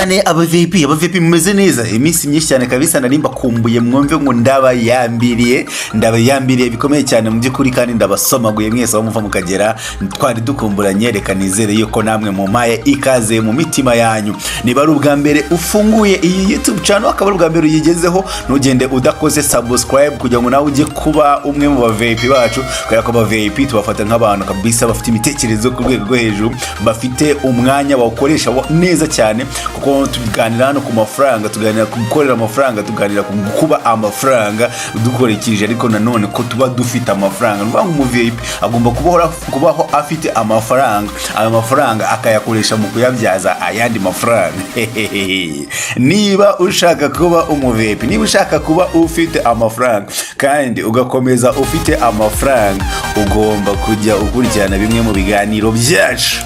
cyane aba VIP mumeze neza iminsi myinshi cyane kabisa narimba kumbuye mwumve ngo ndabayambiriye bikomeye cyane mu by'ukuri kandi ndabasomaguye mwese aho muva mukagera twari dukumburanye reka nizere yuko namwe mu maye ikaze mu mitima yanyu niba ari ubwa mbere ufunguye iyi YouTube channel akaba ari ubwa mbere uyigezeho ntugende udakoze subscribe kugira ngo nawe ujye kuba umwe mu ba VIP bacu kubera ko aba VIP tubafata nk'abantu kabisa bafite imitekerezo ku rwego rwo hejuru bafite umwanya bawukoresha neza cyane kuko tuganira hano ku mafaranga tuganira ku gukorera amafaranga tuganira ku kuba amafaranga dukorekije ariko nanone ko tuba dufite amafaranga ngo mu VIP agomba kubaho afite amafaranga ayo mafaranga akayakoresha mu kuyabyaza ayandi mafaranga niba ushaka kuba umu VIP niba ushaka kuba ufite amafaranga kandi ugakomeza ufite amafaranga ugomba kujya ukurikirana bimwe mu biganiro byacu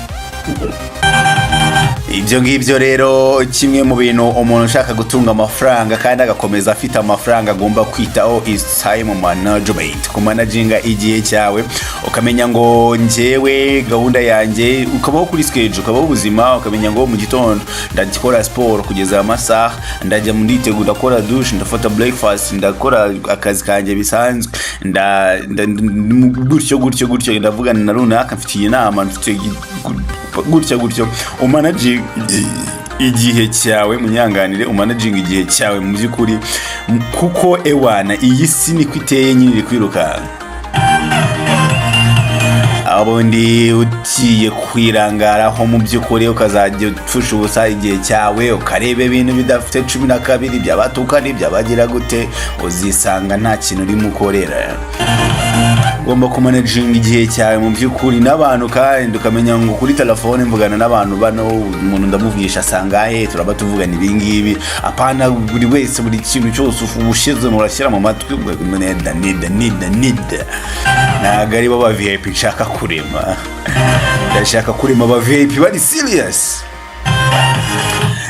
ibyo ngibyo rero kimwe mu bintu umuntu ushaka gutunga amafaranga kandi agakomeza afite amafaranga agomba kwitaho is time management kumanaginga igihe cyawe ukamenya ngo njyewe gahunda yanjye ukabaho kuri schedule ukabaho ubuzima ukamenya ngo mu gitondo ndakora sport kugeza amasaha ndajya mu nditegura ndakora douche ndafata breakfast ndakora akazi kanjye bisanzwe gutyo ndavuga na runaka mfitiye inama gutyo umanaging igihe cyawe munyanganire umanaging igihe cyawe mu by'ukuri kuko ewana iyi si niko iteye nyine iri kwiruka abundi ugiye kwirangaraho mu by'ukuri ukazajya upfusha ubusa igihe cyawe ukareba ibintu bidafite 12 byabatukana byabagira gute uzisanga nta kintu urimo ukorera ugomba kumanaging igihe cyawe mu by'ukuri n'abantu kandi ukamenya ngo kuri telefone mvugana n'abantu bano umuntu ndamuvugisha sangahe turaba tuvugana ibingibi apana buri wese buri kintu cyose ubushize murashyira mu matwi need nagari baba VIP nshaka kurema ndashaka kurema aba VIP bari serious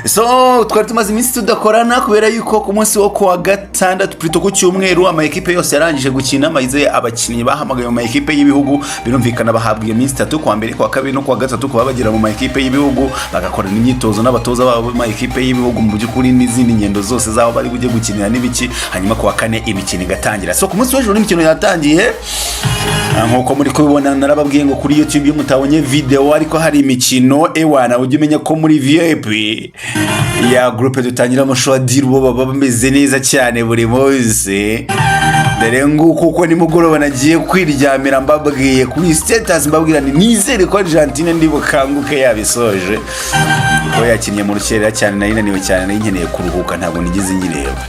so twari tumaze iminsi tudakorana kubera yuko ku munsi wo kuwa gatandatu plutôt ku cyumweru ama equipe yose yarangije gukina mayize abakinnyi bahamagaye mu equipe y'ibihugu birumvikana bahabwa iminsi 3 kwa mbere kwa kabiri no kwa gatatu kuba bagira mu equipe y'ibihugu bagakorana imyitozo n'abatoza babo mu equipe y'ibihugu mu by'ukuri n'izindi ngendo zose zabo bari bujye gukinira n'ibiki hanyuma kuwa kane imikino igatangira so ku munsi w'ejo n'imikino yatangiye nkuko muri kubibona narababwiye ngo kuri YouTube iyo mutabonye video ariko hari imikino ewana ujye umenya ko muri VIP ya groupe dutangira amashowa dirbo baba bameze neza cyane buri munsi dore nguko uko nimugoroba nagiye kwiryamira mbabwiye kuri status mbabwira nizere ko Argentine ndibukanguke yabisoje ko yakinnye mu rukerera cyane nayinaniwe cyane nayinkeneye kuruhuka ntabwo nigize nyireba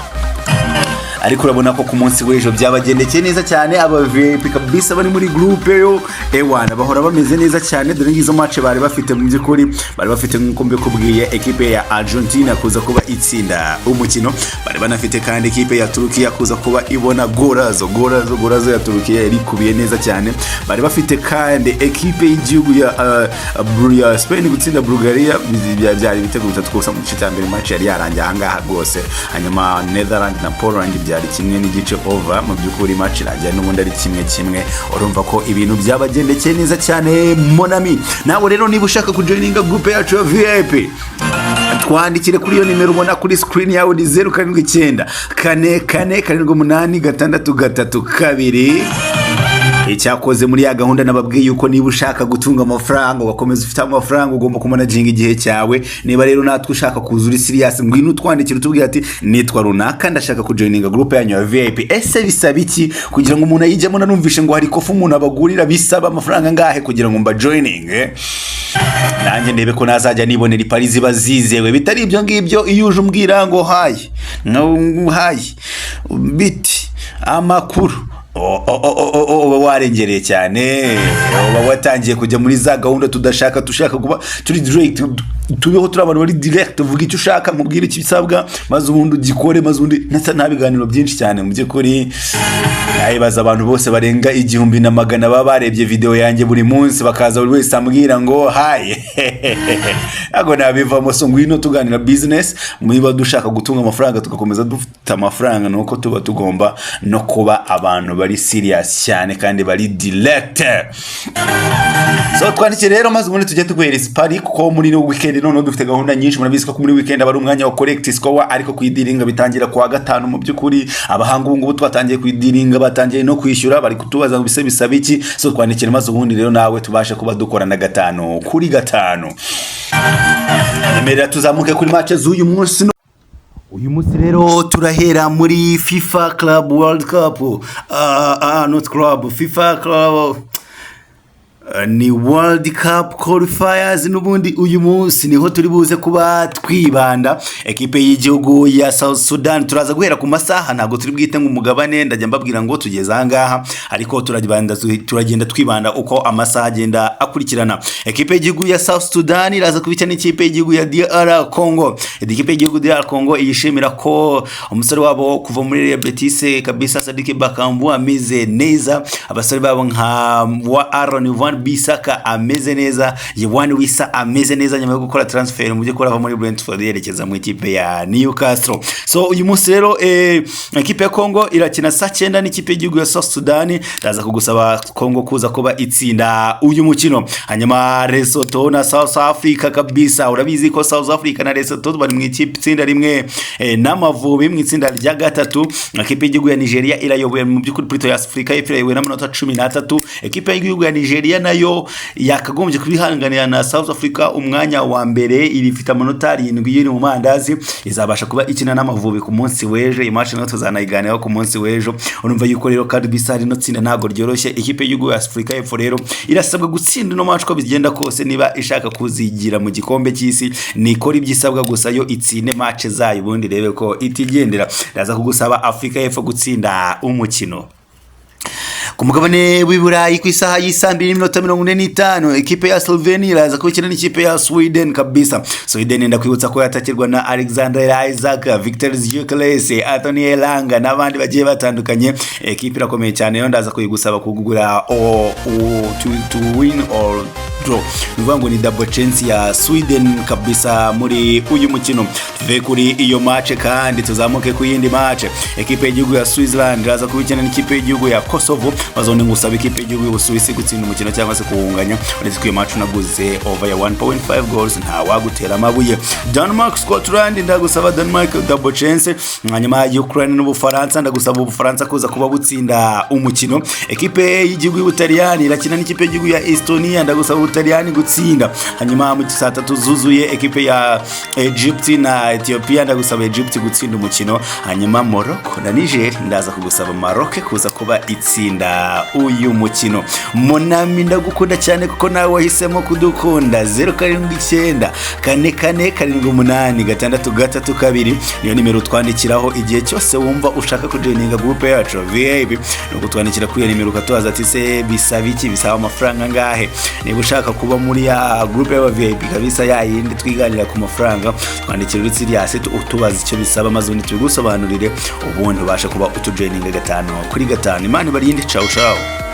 ariko urabona ko ku munsi w'ejo byabagendekeye neza cyane aba VIP kabisa bari muri groupe yo ewana bahora bameze neza cyane dore ngizo match bari bafite mu by'ukuri bari bafite nkuko mbikubwiye equipe ya Argentina kuza kuba itsinda umukino bari banafite kandi equipe ya Turkiya kuza kuba ibona gorazo ya Turkiya iri kubiye neza cyane bari bafite kandi equipe y'igihugu ya Spain gutsinda Bulgaria byari bitego 3 kusa mu gice cya mbere match yari yarangiye ahangaha rwose hanyuma Netherlands na Poland byari kimwe n'igice over mu by'ukuri match irangiye n'ubundi ari kimwe urumva ko ibintu byabagendekeye neza cyane monami nawe rero niba ushaka kujoininga group yacu ya VIP twandikire kuri iyo nimero ubona kuri screen yawe ni 079 448 icyakoze muri ya gahunda nababwiye yuko niba ushaka gutunga amafaranga ugakomeza ufite amafaranga ugomba kumanaginga igihe cyawe niba rero natwe ushaka kuzura serious ngwino twandikira utubwira ati nitwa runaka ndashaka kujoininga group yanyu ya VIP ese bisaba iki kugira ngo umuntu ayijyemo nanumvishe ngo hari kofu umuntu abagurira bisaba amafaranga ngahe kugira ngo mba joining nanjye ndebe ko nazajya nibonera ipari ziba zizewe bitari ibyo ngibyo iyo uje umbwira ngo hayi biti amakuru warengereye cyane watangiye kujya muri za gahunda tushaka kuba turi direct tubeho turi abantu bari direct uvuga icyo ushaka mubwire icyo bisabwa maze ubundi ugikore maze ubundi nta biganiro byinshi cyane mu by'ukuri nayibaza abantu bose barenga 1,000 baba barebye video yanjye buri munsi bakaza buri wese ambwira ngo hayi ago nabivamo so ngwino tuganira business mubiba dushaka gutunga amafaranga tugakomeza dufite amafaranga nuko tuba tugomba no kuba abantu bari serious cyane kandi bari direct so twandike rero maze ubundi tujye tuguhereza ipari kuko muri no weekend none dufite gahunda nyinshi murabizi ko muri weekend aba ari umwanya wa correct score ariko kwidiringa bitangira kwa gatanu mu byukuri abahanga ubu twatangiye kwidiringa batangiye no kwishyura bari kutubaza ngo bise bisaba iki so twandikira maze ubundi rero nawe tubashe kuba dukorana gatanu kuri gatanu nemera tuzamuke kuri match z'uyu munsi. Uyu munsi rero turahera muri FIFA Club World Cup not club FIFA Club ni World Cup qualifiers n'ubundi uyu munsi niho turi buze kuba twibanda ekipe y'igihugu ya South Sudan. Turaza guhera ku masaha ntago turi bwite nk'umugabane ndajya mbabwira ngo tugeze ahangaha ariko turagenda twibanda uko amasaha agenda akurikirana. Ekipe y'igihugu ya South Sudan iraza kubica n'ikipe y'igihugu ya DR Congo. Ekipe y'igihugu DR Congo yishimira ko umusore wabo kuva muri Bafite kabisa Sadiki Bakambu ameze neza, abasore babo nka wa Aaron Bisaka ameze neza, Yewani Wisa ameze neza nyuma yo gukora transfer mu by'ukora ava muri Brentford yerekeza mu ikipe ya Newcastle. So uyu munsi rero ikipe ya Congo irakina saa 9 n'ikipe y'igihugu ya South Sudan. Ndaza kugusaba Congo kuza kuba itsinda uyu mukino. Hanyuma Lesotho na South Africa kabisa, urabizi ko South Africa na Lesotho bari mu ikipe itsinda rimwe n'Amavubi mu itsinda rya gatatu. Ikipe y'igihugu ya Nigeria irayoboye mu by'ukuri Prito ya Africa iyobowe n'amanota 13. Ikipe y'igihugu ya Nigeria nayo yakagombye kubihanganira na South Africa umwanya wa mbere irifite amanota 7 yiri mu mandazi, izabasha kuba ikina n'Amavubi ku munsi weje. Imatch nayo tuzanayiganiraho ku munsi wejo. Urumva yuko rero kandi bisari no tsinda ntago ryoroshye. Ikipe y'Igihugu ya Africa y'Epfo rero irasabwa gutsinda no match ko bigenda kose niba ishaka kuzigira mu gikombe cy'isi, nikora ibyisabwa gusa yo itsinde match zayo ubundi rebe ko itigendera. Ndaza kugusaba Africa y'Epfo gutsinda umukino. Ku mugabane w'Iburayi ku isaha y'isambiri n'iminota 45 ekipe ya Slovenia iraza kubikina n'ikipe ya Sweden kabisa. Sweden ndakwibutsa ko yatakirwa na Alexander Isaac, Victor Gyökeres, Anthony Elanga n'abandi bagiye batandukanye. Ekipe irakomeye cyane yo ndaza kuyigusaba kugura to win or draw. Ngo ni double chance ya Sweden kabisa muri uyu mukino. Tuve kuri iyo match kandi tuzamuke ku yindi match. Ekipe y'igihugu ya Switzerland iraza kubikina n'ikipe y'igihugu ya Kosovo. Bazone ngusaba ikipe y'igihugu y'Ubusuwisi gutsinda umukino cyangwa se kuwunganya. Uretse ko iyo match naguze over ya 1.5 goals nta wagutera amabuye. Denmark Scotland ndagusaba Denmark double chance. Hanyuma Ukraine n'Ubufaransa ndagusaba Ubufaransa kuza kuba butsinda umukino. Ekipe y'igihugu y'Ubutaliyani irakina n'ikipe y'igihugu ya Estonia ndagusaba Ubutaliyani gutsinda. Hanyuma mu saa 3 zuzuye ekipe ya Egypt na Ethiopia ndagusaba Egypt gutsinda umukino. Hanyuma Morocco na Niger ndaza kugusaba Maroc kuza kuba itsinda uyu mukino. Monami ndagukunda cyane kuko nawe wahisemo kudukunda. 079 44 78 632 niyo nimero twandikiraho igihe cyose wumva ushaka kujoininga group yacu VIP. No kutwandikira kuri nimero ukatubaza ati se bisaba iki, bisaba amafaranga ngahe. Niba ushaka kuba muri ya group ya VIP kabisa yayindi twiganira ku mafaranga, twandikira uri serious utubaza icyo bisaba maze tubigusobanurire ubundi ubasha kuba utujoininga gatanu kuri gatanu. Imana barinde. Ciao ciao.